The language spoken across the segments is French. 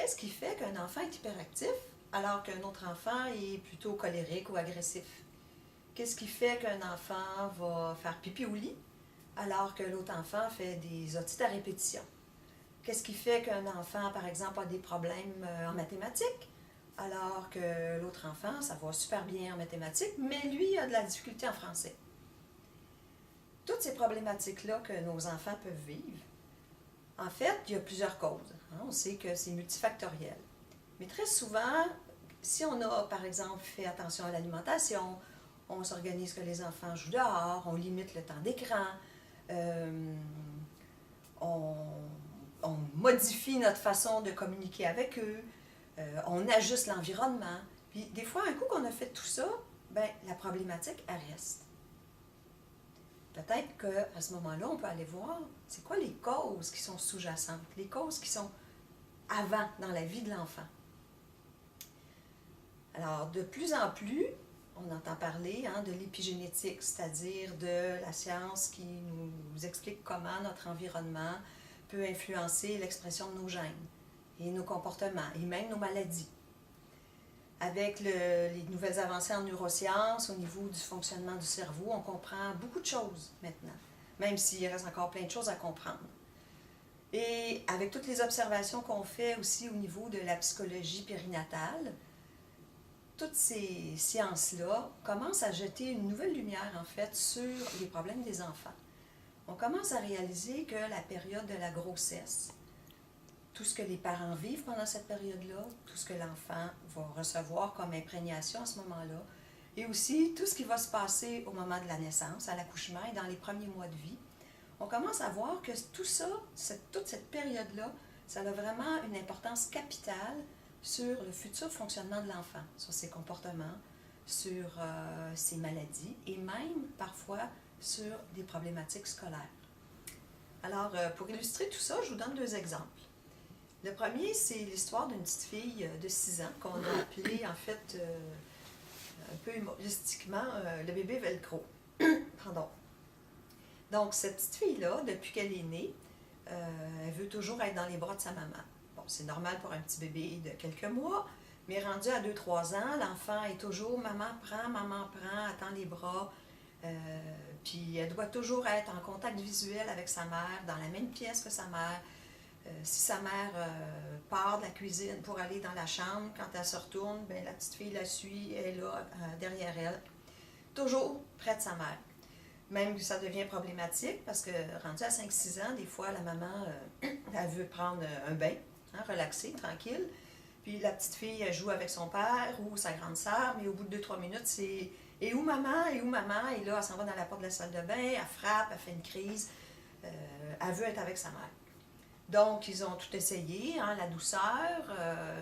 qu'est-ce qui fait qu'un enfant est hyperactif alors qu'un autre enfant est plutôt colérique ou agressif? Qu'est-ce qui fait qu'un enfant va faire pipi au lit alors que l'autre enfant fait des otites à répétition? Qu'est-ce qui fait qu'un enfant, par exemple, a des problèmes en mathématiques alors que l'autre enfant, ça va super bien en mathématiques, mais lui a de la difficulté en français? Toutes ces problématiques-là que nos enfants peuvent vivre, en fait, il y a plusieurs causes. On sait que c'est multifactoriel. Mais très souvent, si on a, par exemple, fait attention à l'alimentation, on s'organise que les enfants jouent dehors, on limite le temps d'écran, on, on modifie notre façon de communiquer avec eux, on ajuste l'environnement. Puis des fois, un coup qu'on a fait tout ça, ben, la problématique, elle reste. Peut-être qu'à ce moment-là, on peut aller voir c'est quoi les causes qui sont sous-jacentes, les causes qui sont avant dans la vie de l'enfant. Alors, de plus en plus, on entend parler de l'épigénétique, c'est-à-dire de la science qui nous explique comment notre environnement peut influencer l'expression de nos gènes et nos comportements et même nos maladies. Avec les nouvelles avancées en neurosciences, au niveau du fonctionnement du cerveau, on comprend beaucoup de choses maintenant, même s'il reste encore plein de choses à comprendre. Et avec toutes les observations qu'on fait aussi au niveau de la psychologie périnatale, toutes ces sciences-là commencent à jeter une nouvelle lumière, en fait, sur les problèmes des enfants. On commence à réaliser que la période de la grossesse, tout ce que les parents vivent pendant cette période-là, tout ce que l'enfant va recevoir comme imprégnation à ce moment-là, et aussi tout ce qui va se passer au moment de la naissance, à l'accouchement et dans les premiers mois de vie, on commence à voir que tout ça, toute cette période-là, ça a vraiment une importance capitale sur le futur fonctionnement de l'enfant, sur ses comportements, sur ses maladies et même parfois sur des problématiques scolaires. Alors, pour illustrer tout ça, je vous donne 2 exemples. Le premier, c'est l'histoire d'une petite fille de 6 ans qu'on a appelée, en fait, un peu humoristiquement, le bébé velcro. Pardon. Donc, cette petite fille-là, depuis qu'elle est née, elle veut toujours être dans les bras de sa maman. Bon, c'est normal pour un petit bébé de quelques mois, mais rendu à 2-3 ans, l'enfant est toujours maman prend, attend les bras, puis elle doit toujours être en contact visuel avec sa mère, dans la même pièce que sa mère. Si sa mère part de la cuisine pour aller dans la chambre, quand elle se retourne, bien, la petite fille la suit, elle est là, derrière elle, toujours près de sa mère. Même que ça devient problématique parce que rendu à 5-6 ans, des fois, la maman, elle veut prendre un bain, relaxer, tranquille. Puis la petite fille, elle joue avec son père ou sa grande sœur, mais au bout de 2-3 minutes, c'est « Et où maman? Et où maman? » Et là, elle s'en va dans la porte de la salle de bain, elle frappe, elle fait une crise, elle veut être avec sa mère. Donc, ils ont tout essayé, la douceur,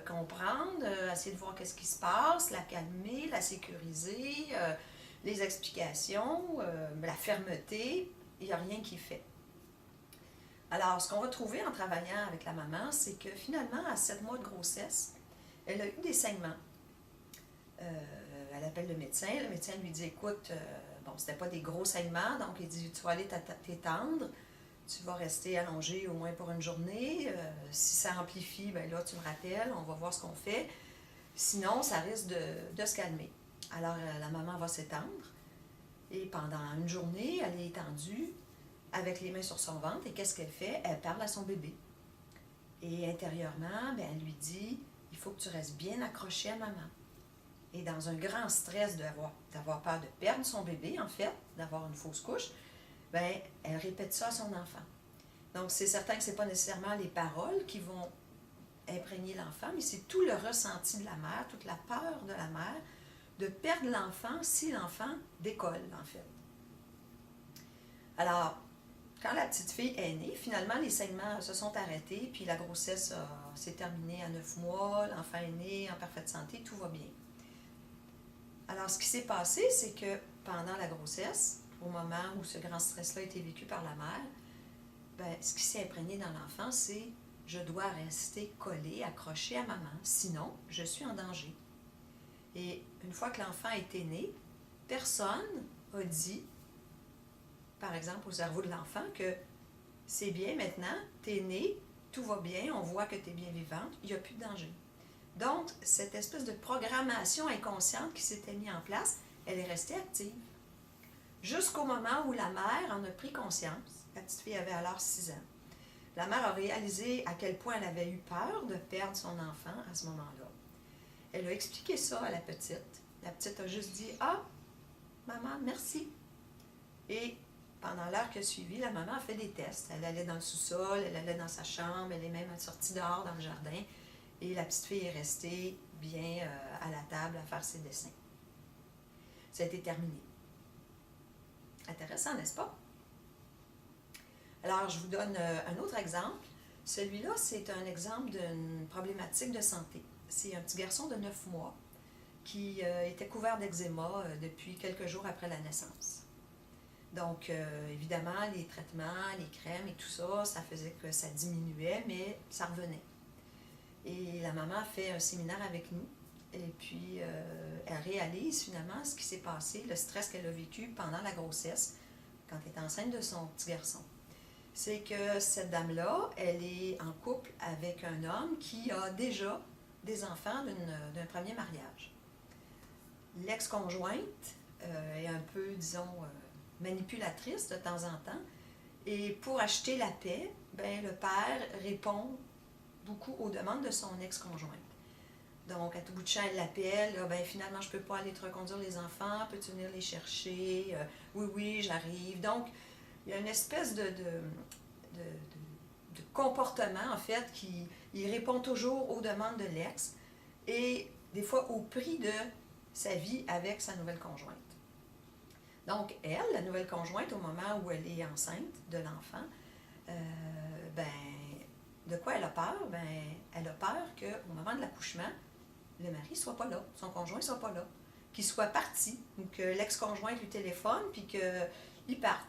comprendre, essayer de voir qu'est-ce qui se passe, la calmer, la sécuriser, les explications, la fermeté, il n'y a rien qui fait. Alors, ce qu'on va trouver en travaillant avec la maman, c'est que finalement, à 7 mois de grossesse, elle a eu des saignements. Elle appelle le médecin lui dit, écoute, bon, c'était pas des gros saignements, donc il dit, tu vas aller t'étendre, tu vas rester allongé au moins pour une journée. Si ça amplifie, ben là, tu me rappelles, on va voir ce qu'on fait. Sinon, ça risque de se calmer. Alors, la maman va s'étendre et pendant une journée, elle est étendue avec les mains sur son ventre. Et qu'est-ce qu'elle fait? Elle parle à son bébé. Et intérieurement, ben, elle lui dit, il faut que tu restes bien accroché à maman. Et dans un grand stress d'avoir peur de perdre son bébé, en fait, d'avoir une fausse couche, ben, elle répète ça à son enfant. Donc, c'est certain que ce n'est pas nécessairement les paroles qui vont imprégner l'enfant, mais c'est tout le ressenti de la mère, toute la peur de la mère de perdre l'enfant si l'enfant décolle, en fait. Alors, quand la petite fille est née, finalement, les saignements se sont arrêtés, puis la grossesse s'est terminée à 9 mois, l'enfant est né en parfaite santé, tout va bien. Alors, ce qui s'est passé, c'est que pendant la grossesse, au moment où ce grand stress-là a été vécu par la mère, ben, ce qui s'est imprégné dans l'enfant, c'est « je dois rester collé, accroché à maman, sinon je suis en danger ». Et une fois que l'enfant était né, personne n'a dit, par exemple au cerveau de l'enfant, que c'est bien maintenant, t'es né, tout va bien, on voit que tu es bien vivante, il n'y a plus de danger. Donc, cette espèce de programmation inconsciente qui s'était mise en place, elle est restée active. Jusqu'au moment où la mère en a pris conscience. La petite fille avait alors 6 ans. La mère a réalisé à quel point elle avait eu peur de perdre son enfant à ce moment-là. Elle a expliqué ça à la petite. La petite a juste dit « Ah, maman, merci ». Et pendant l'heure qui a suivi, la maman a fait des tests. Elle allait dans le sous-sol, elle allait dans sa chambre, elle est même sortie dehors dans le jardin. Et la petite fille est restée bien à la table à faire ses dessins. Ça a été terminé. Intéressant, n'est-ce pas? Alors, je vous donne un autre exemple. Celui-là, c'est un exemple d'une problématique de santé. C'est un petit garçon de 9 mois qui était couvert d'eczéma depuis quelques jours après la naissance. Donc, évidemment, les traitements, les crèmes et tout ça, ça faisait que ça diminuait, mais ça revenait. Et la maman a fait un séminaire avec nous. Et puis, elle réalise finalement ce qui s'est passé, le stress qu'elle a vécu pendant la grossesse, quand elle était enceinte de son petit garçon. C'est que cette dame-là, elle est en couple avec un homme qui a déjà des enfants d'un premier mariage. L'ex-conjointe est un peu, disons, manipulatrice de temps en temps. Et pour acheter la paix, ben, le père répond beaucoup aux demandes de son ex-conjointe. Donc, à tout bout de champ, elle l'appelle. Ben, finalement, je ne peux pas aller te reconduire les enfants. Peux-tu venir les chercher? Oui, j'arrive. Donc, il y a une espèce de comportement, en fait, qui il répond toujours aux demandes de l'ex et des fois au prix de sa vie avec sa nouvelle conjointe. Donc, elle, la nouvelle conjointe, au moment où elle est enceinte de l'enfant, de quoi elle a peur? Ben, elle a peur qu'au moment de l'accouchement, le mari ne soit pas là, son conjoint ne soit pas là, qu'il soit parti, ou que l'ex-conjointe lui téléphone, puis qu'il parte.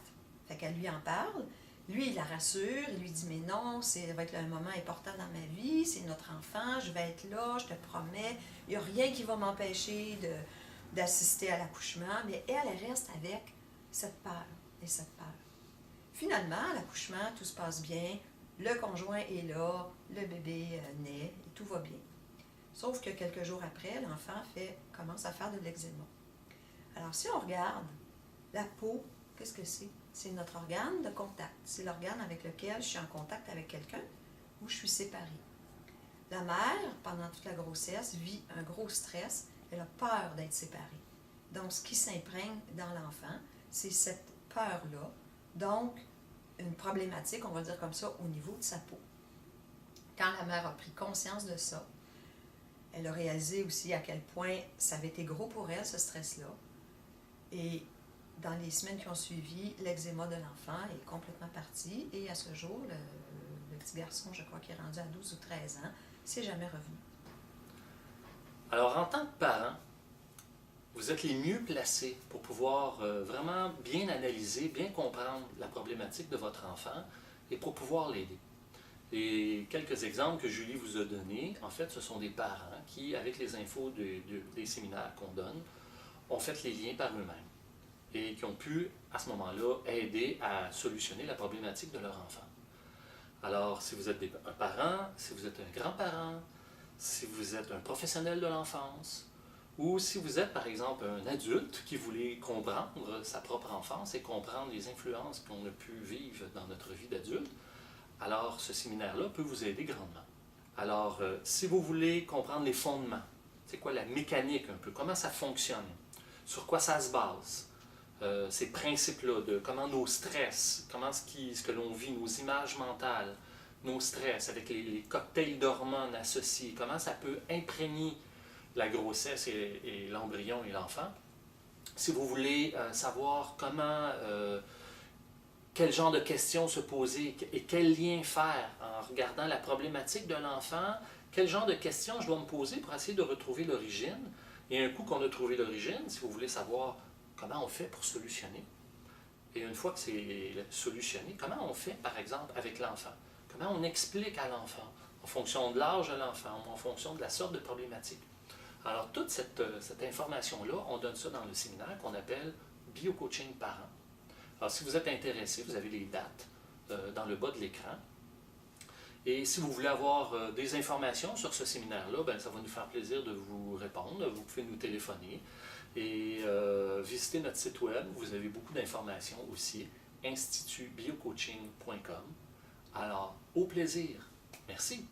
Fait qu'elle lui en parle. Lui, il la rassure, il lui dit « Mais non, ça va être un moment important dans ma vie, c'est notre enfant, je vais être là, je te promets, il n'y a rien qui va m'empêcher d'assister à l'accouchement. » Mais elle reste avec cette peur et cette peur. Finalement, à l'accouchement, tout se passe bien, le conjoint est là, le bébé naît, et tout va bien. Sauf que quelques jours après, l'enfant commence à faire de l'eczéma. Alors, si on regarde la peau, qu'est-ce que c'est? C'est notre organe de contact. C'est l'organe avec lequel je suis en contact avec quelqu'un ou je suis séparée. La mère, pendant toute la grossesse, vit un gros stress. Elle a peur d'être séparée. Donc, ce qui s'imprègne dans l'enfant, c'est cette peur-là. Donc, une problématique, on va dire comme ça, au niveau de sa peau. Quand la mère a pris conscience de ça, elle a réalisé aussi à quel point ça avait été gros pour elle, ce stress-là. Et dans les semaines qui ont suivi, l'eczéma de l'enfant est complètement parti. Et à ce jour, le petit garçon, je crois qu'il est rendu à 12 ou 13 ans, c'est jamais revenu. Alors, en tant que parent, vous êtes les mieux placés pour pouvoir vraiment bien analyser, bien comprendre la problématique de votre enfant et pour pouvoir l'aider. Et quelques exemples que Julie vous a donnés, en fait, ce sont des parents qui, avec les infos des séminaires qu'on donne, ont fait les liens par eux-mêmes et qui ont pu, à ce moment-là, aider à solutionner la problématique de leur enfant. Alors, si vous êtes un parent, si vous êtes un grand-parent, si vous êtes un professionnel de l'enfance, ou si vous êtes, par exemple, un adulte qui voulait comprendre sa propre enfance et comprendre les influences qu'on a pu vivre dans notre vie d'adulte, alors ce séminaire-là peut vous aider grandement. Alors, si vous voulez comprendre les fondements, c'est quoi la mécanique un peu, comment ça fonctionne, sur quoi ça se base, ces principes-là de comment nos stress, comment ce que l'on vit, nos images mentales, nos stress avec les cocktails d'hormones associés, comment ça peut imprégner la grossesse et l'embryon et l'enfant. Si vous voulez savoir comment, quel genre de questions se poser et quel lien faire en regardant la problématique de l'enfant, quel genre de questions je dois me poser pour essayer de retrouver l'origine. Et un coup qu'on a trouvé l'origine, si vous voulez savoir comment on fait pour solutionner, et une fois que c'est solutionné, comment on fait, par exemple, avec l'enfant? Comment on explique à l'enfant, en fonction de l'âge de l'enfant, en fonction de la sorte de problématique. Alors, toute cette information-là, on donne ça dans le séminaire qu'on appelle Bio-coaching parent. Alors, si vous êtes intéressé, vous avez les dates dans le bas de l'écran. Et si vous voulez avoir des informations sur ce séminaire-là, ben, ça va nous faire plaisir de vous répondre. Vous pouvez nous téléphoner et visiter notre site web. Vous avez beaucoup d'informations aussi, institutbiocoaching.com. Alors, au plaisir. Merci.